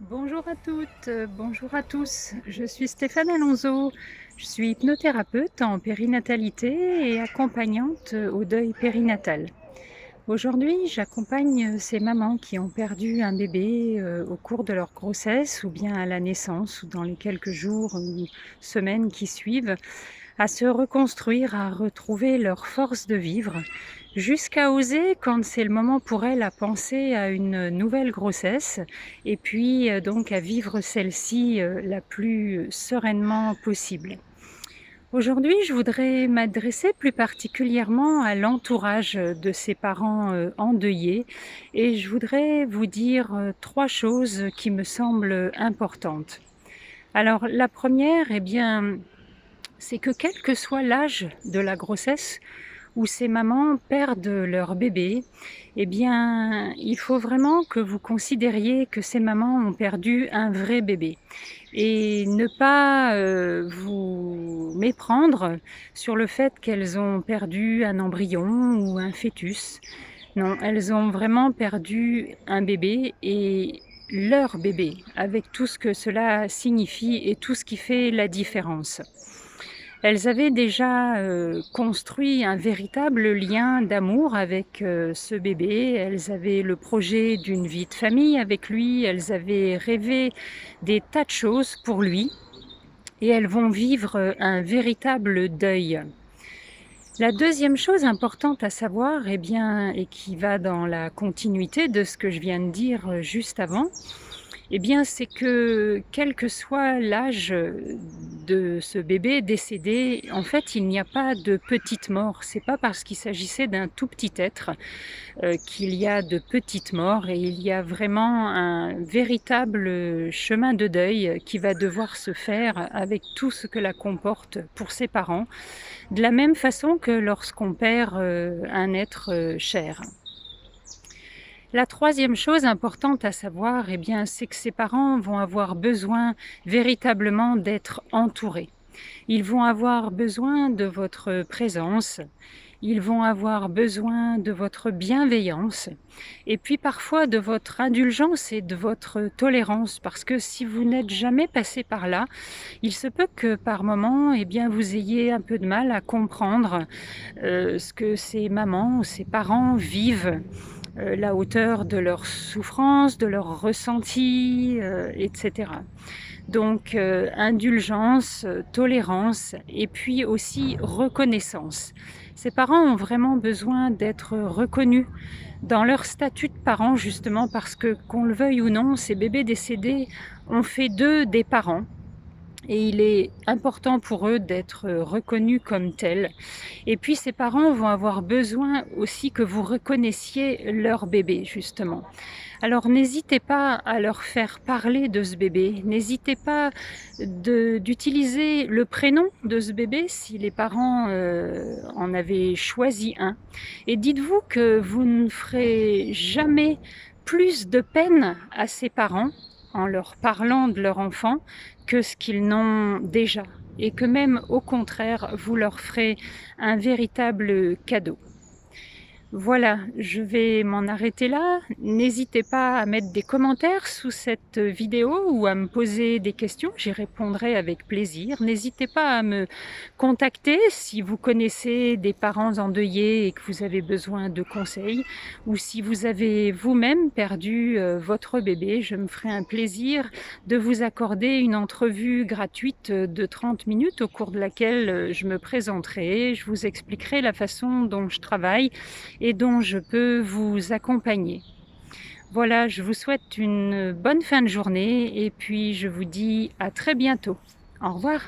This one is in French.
Bonjour à toutes, bonjour à tous. Je suis Stéphane Alonso. Je suis hypnothérapeute en périnatalité et accompagnante au deuil périnatal. Aujourd'hui, j'accompagne ces mamans qui ont perdu un bébé au cours de leur grossesse ou bien à la naissance ou dans les quelques jours ou semaines qui suivent à se reconstruire, à retrouver leur force de vivre, jusqu'à oser, quand c'est le moment pour elles, à penser à une nouvelle grossesse et puis donc à vivre celle-ci la plus sereinement possible. Aujourd'hui, je voudrais m'adresser plus particulièrement à l'entourage de ces parents endeuillés et je voudrais vous dire trois choses qui me semblent importantes. Alors la première, eh bien, c'est que quel que soit l'âge de la grossesse où ces mamans perdent leur bébé, eh bien, il faut vraiment que vous considériez que ces mamans ont perdu un vrai bébé et ne pas vous méprendre sur le fait qu'elles ont perdu un embryon ou un fœtus. Non, elles ont vraiment perdu un bébé et leur bébé, avec tout ce que cela signifie et tout ce qui fait la différence. Elles avaient déjà construit un véritable lien d'amour avec ce bébé. Elles avaient le projet d'une vie de famille avec lui. Elles avaient rêvé des tas de choses pour lui et elles vont vivre un véritable deuil. La deuxième chose importante à savoir, eh bien, et qui va dans la continuité de ce que je viens de dire juste avant, eh bien, c'est que quel que soit l'âge de ce bébé décédé, en fait, il n'y a pas de petite mort. C'est pas parce qu'il s'agissait d'un tout petit être qu'il y a de petites morts et il y a vraiment un véritable chemin de deuil qui va devoir se faire avec tout ce que la comporte pour ses parents, de la même façon que lorsqu'on perd un être cher. La troisième chose importante à savoir, eh bien, c'est que ces parents vont avoir besoin véritablement d'être entourés. Ils vont avoir besoin de votre présence, ils vont avoir besoin de votre bienveillance et puis parfois de votre indulgence et de votre tolérance parce que si vous n'êtes jamais passé par là, il se peut que par moment, eh bien, vous ayez un peu de mal à comprendre ce que ces mamans ou ces parents vivent, la hauteur de leurs souffrances, de leurs ressentis, etc. Donc indulgence, tolérance et puis aussi reconnaissance. Ces parents ont vraiment besoin d'être reconnus dans leur statut de parents justement parce que, qu'on le veuille ou non, ces bébés décédés ont fait d'eux des parents et il est important pour eux d'être reconnus comme tels. Et puis ces parents vont avoir besoin aussi que vous reconnaissiez leur bébé justement. Alors n'hésitez pas à leur faire parler de ce bébé, n'hésitez pas d'utiliser le prénom de ce bébé si les parents en avaient choisi un. Et dites-vous que vous ne ferez jamais plus de peine à ces parents en leur parlant de leur enfant que ce qu'ils n'ont déjà. Et que même au contraire, vous leur ferez un véritable cadeau. Voilà, je vais m'en arrêter là. N'hésitez pas à mettre des commentaires sous cette vidéo ou à me poser des questions, j'y répondrai avec plaisir. N'hésitez pas à me contacter si vous connaissez des parents endeuillés et que vous avez besoin de conseils ou si vous avez vous-même perdu votre bébé. Je me ferai un plaisir de vous accorder une entrevue gratuite de 30 minutes au cours de laquelle je me présenterai, je vous expliquerai la façon dont je travaille et dont je peux vous accompagner. Voilà, je vous souhaite une bonne fin de journée et puis je vous dis à très bientôt. Au revoir.